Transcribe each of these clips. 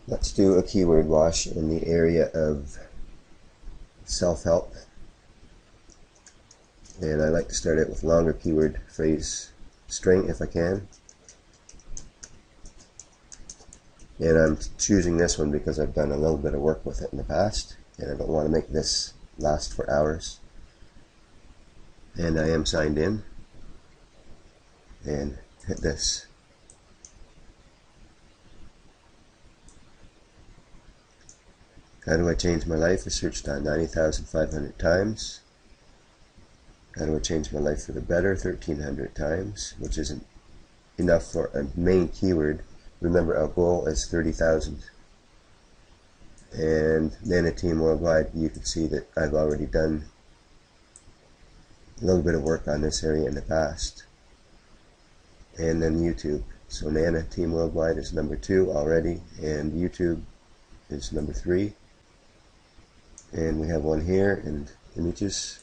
Let's do a keyword wash in the area of self-help. And I like to start out with longer keyword phrase string if I can. And I'm choosing this one because I've done a little bit of work with it in the past, and I don't want to make this last for hours. And I am signed in, and hit this. How do I change my life? I searched on 90,500 times. How do I change my life for the better? 1,300 times, which isn't enough for a main keyword. Remember, our goal is 30,000. And Nana Team Worldwide, you can see that I've already done a little bit of work on this area in the past. And then YouTube. So Nana Team Worldwide is number 2 already, and YouTube is number 3. And we have one here, and images.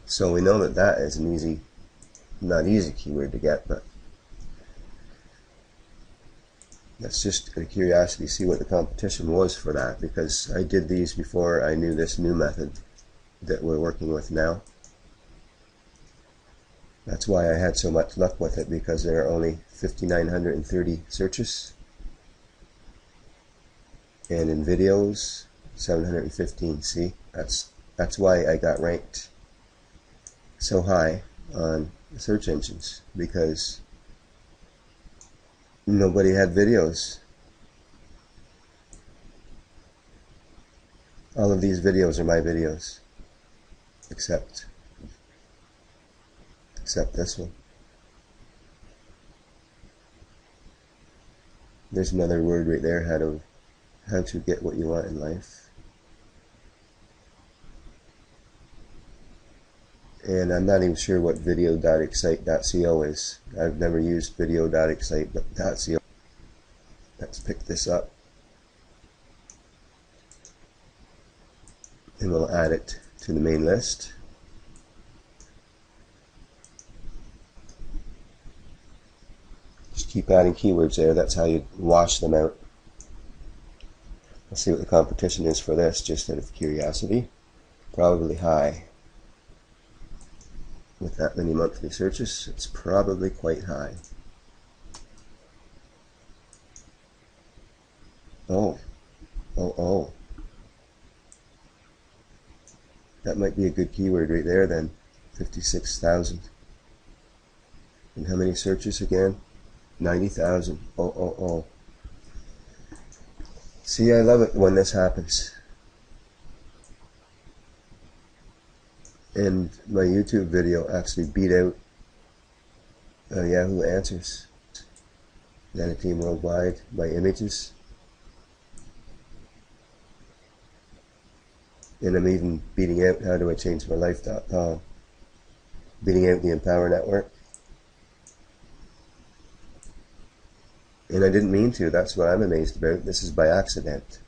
So we know that that is an easy, not easy keyword to get, but that's just a curiosity to see what the competition was for that, because I did these before I knew this new method that we're working with now. That's why I had so much luck with it, because there are only 5,930 searches. And in videos, 715. See, that's why I got ranked so high on search engines, because nobody had videos. All of these videos are my videos, except this one. There's another word right there, how to get what you want in life. And I'm not even sure what video.excite.co is. I've never used video.excite.co. Let's pick this up, and we'll add it to the main list. Just keep adding keywords there. That's how you wash them out. Let's see what the competition is for this, just out of curiosity. Probably high. With that many monthly searches, it's probably quite high. Oh. That might be a good keyword right there then. 56,000. And how many searches again? 90,000. Oh. See, I love it when this happens. And my YouTube video actually beat out Yahoo Answers, Nana Team Worldwide, by images. And I'm even beating out HowDoIChangeMyLife.com, beating out the Empower Network. And I didn't mean to. That's what I'm amazed about. This is by accident.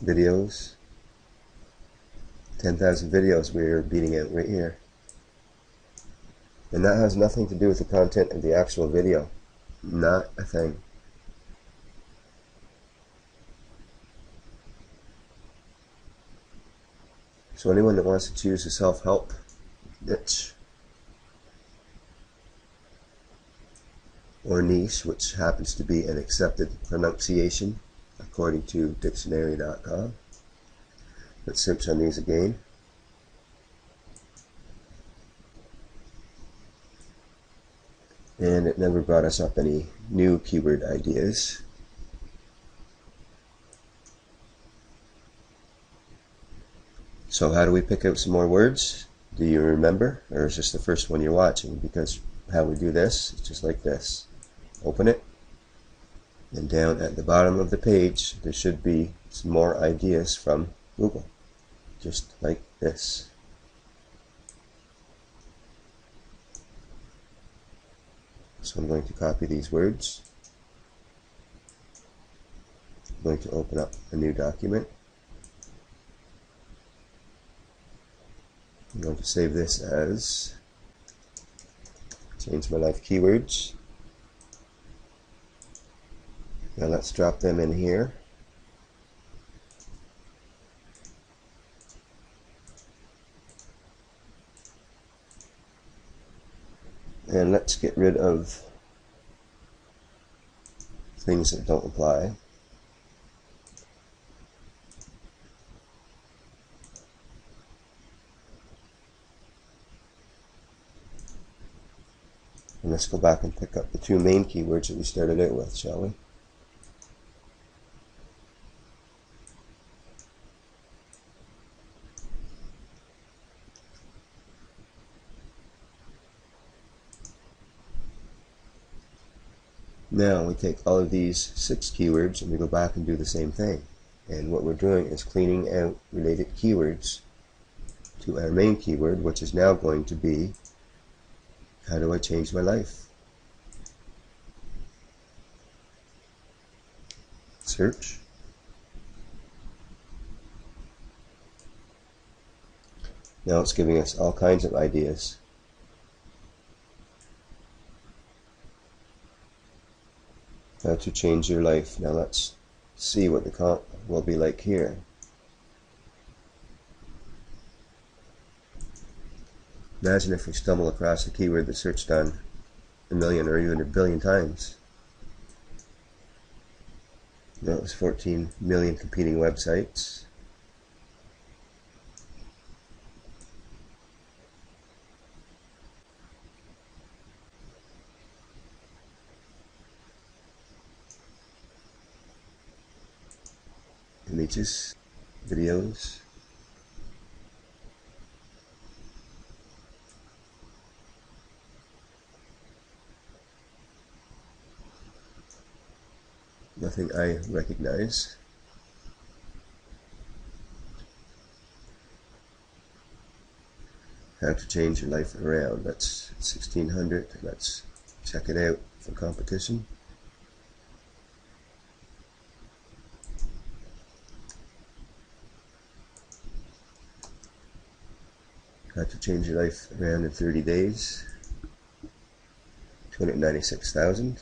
Videos. 10,000 videos we're beating out right here. And that has nothing to do with the content of the actual video. Not a thing. So anyone that wants to choose a self-help niche or niche, which happens to be an accepted pronunciation according to dictionary.com. Let's search on these again. And it never brought us up any new keyword ideas. So how do we pick out some more words? Do you remember? Or is this the first one you're watching? Because how we do this is just like this. Open it, and down at the bottom of the page there should be some more ideas from Google. Just like this. So I'm going to copy these words. I'm going to open up a new document. I'm going to save this as Change My Life Keywords. Now let's drop them in here. And let's get rid of things that don't apply. And let's go back and pick up the two main keywords that we started out with, shall we? Now we take all of these 6 keywords and we go back and do the same thing. And what we're doing is cleaning out related keywords to our main keyword, which is now going to be, how do I change my life? Search. Now it's giving us all kinds of ideas. How to change your life. Now let's see what the comp will be like here. Imagine if we stumble across a keyword that's searched on 1 million or even 1 billion times. That was 14 million competing websites. Images, videos. Nothing I recognize. How to change your life around. That's 1600. Let's check it out for competition. How to change your life around in 30 days. 296,000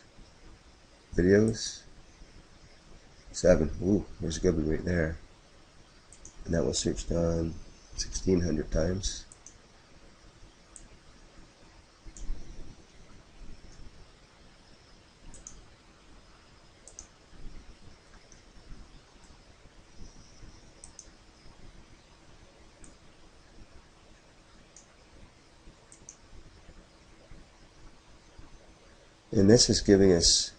videos. 7. Ooh, there's a good one right there. And that was searched on 1600 times. And this is giving us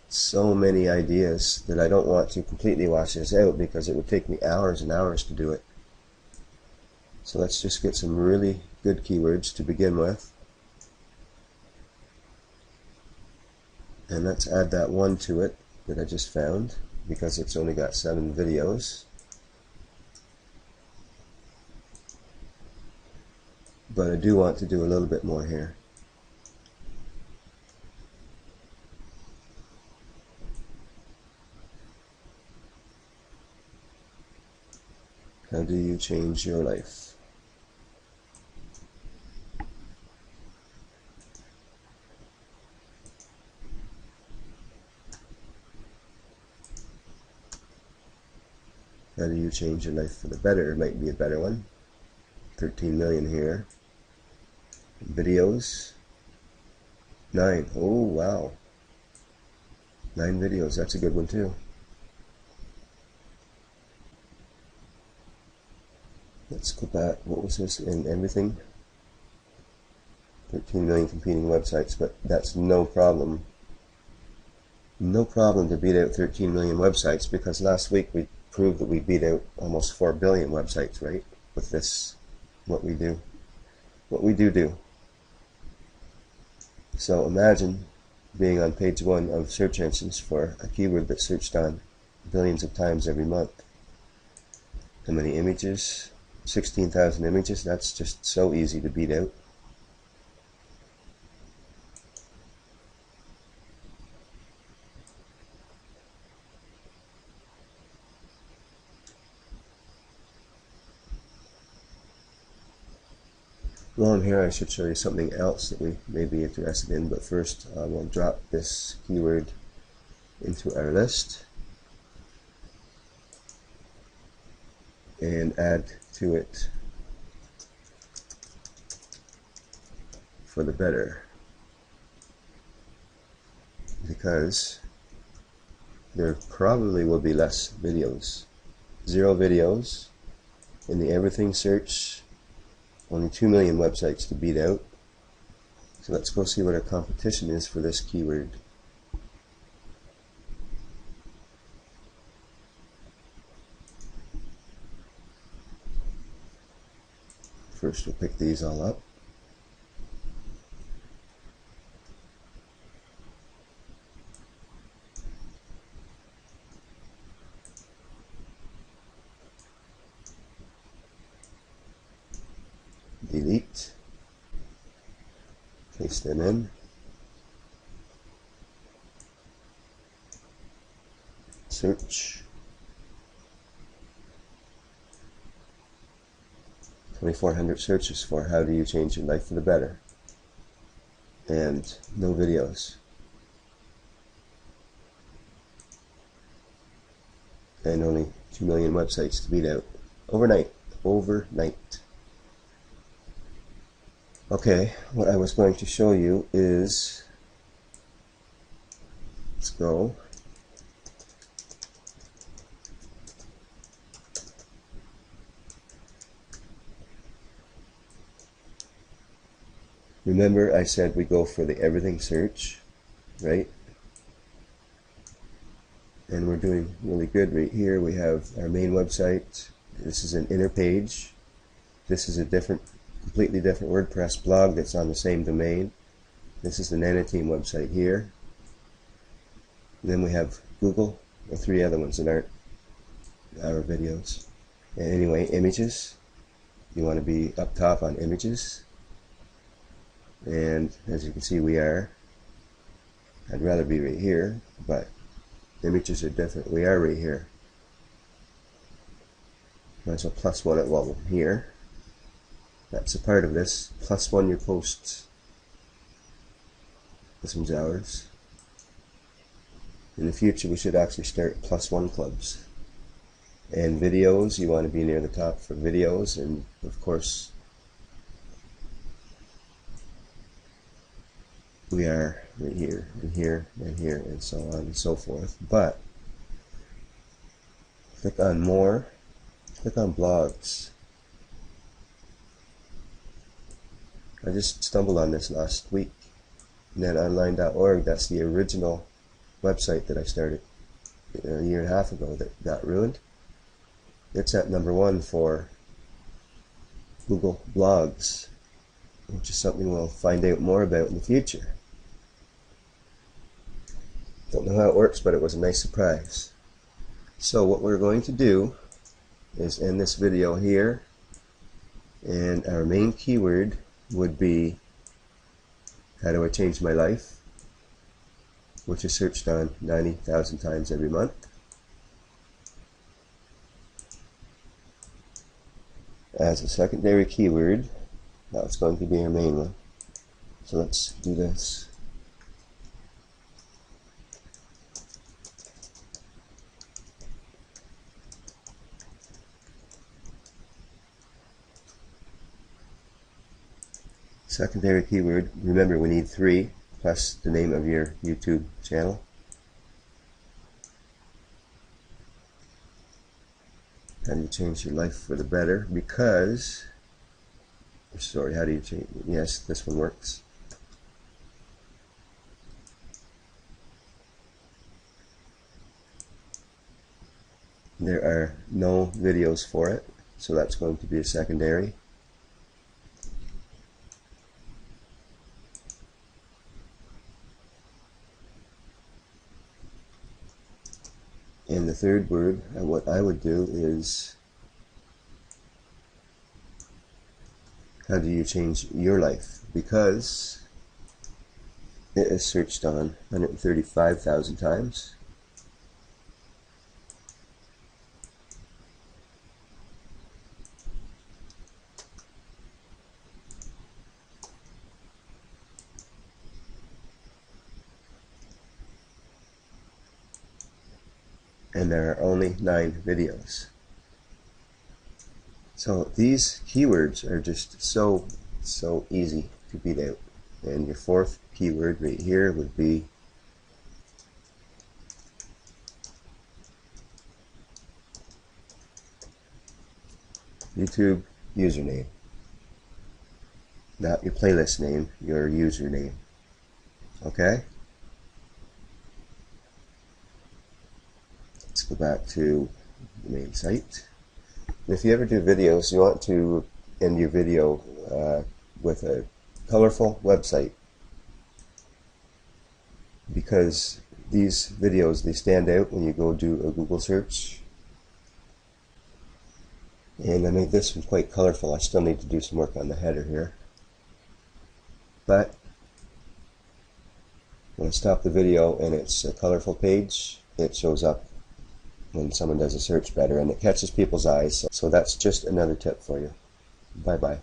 so many ideas that I don't want to completely wash this out because it would take me hours and hours to do it. So let's just get some really good keywords to begin with. And let's add that one to it that I just found because it's only got 7 videos. But I do want to do a little bit more here. How do you change your life? How do you change your life for the better? It might be a better one. 13 million here. Videos. 9. Oh, wow. 9 videos. That's a good one too. Let's go back. What was this in everything? 13 million competing websites, but that's no problem. No problem to beat out 13 million websites because last week we proved that we beat out almost 4 billion websites, right? With this, what we do. So imagine being on page 1 of search engines for a keyword that's searched on billions of times every month. How many images? 16,000 images. That's just so easy to beat out. While I'm here, I should show you something else that we may be interested in, but first we'll drop this keyword into our list and add to it for the better, because there probably will be less videos. 0 videos in the everything search, only 2 million websites to beat out. So let's go see what our competition is for this keyword. First we'll pick these all up. Delete. Paste them in. Search. 2,400 searches for how do you change your life for the better. And no videos. And only 2 million websites to beat out. Overnight. Okay, what I was going to show you is, let's go. Remember I said we go for the everything search, right? And we're doing really good right here. We have our main website. This is an inner page. This is a completely different WordPress blog that's on the same domain. This is the Nanateam website here. And then we have Google and 3 other ones that aren't our videos. And anyway, images. You want to be up top on images. And as you can see, I'd rather be right here, but images are different. We are right here. Might as well +1 it while we're here. That's a part of this. +1 your posts. This one's ours. In the future, we should actually start +1 clubs. And videos, you want to be near the top for videos, and of course, we are right here, and here, and here, and so on and so forth. But click on more, click on blogs. I just stumbled on this last week. Netonline.org, that's the original website that I started a year and a half ago that got ruined. It's at #1 for Google Blogs, which is something we'll find out more about in the future. Don't know how it works, but it was a nice surprise. So what we're going to do is end this video here, and our main keyword would be how do I change my life, which is searched on 90,000 times every month. As a secondary keyword, that's going to be our main one. So let's do this. Secondary keyword, remember we need 3 plus the name of your YouTube channel. How do you change your life for the better? Because, sorry, how do you change? Yes, this one works. There are no videos for it, so that's going to be a secondary. And the third word, what I would do is, how do you change your life? Because it is searched on 135,000 times. and there are only 9 videos. So these keywords are just so easy to beat out. And your fourth keyword right here would be YouTube username. Not your playlist name, your username. Okay? Let's go back to the main site. And if you ever do videos, you want to end your video with a colorful website, because these videos, they stand out when you go do a Google search. And I made this one quite colorful. I still need to do some work on the header here. But when I stop the video and it's a colorful page, it shows up when someone does a search better, and it catches people's eyes. So that's just another tip for you. Bye bye.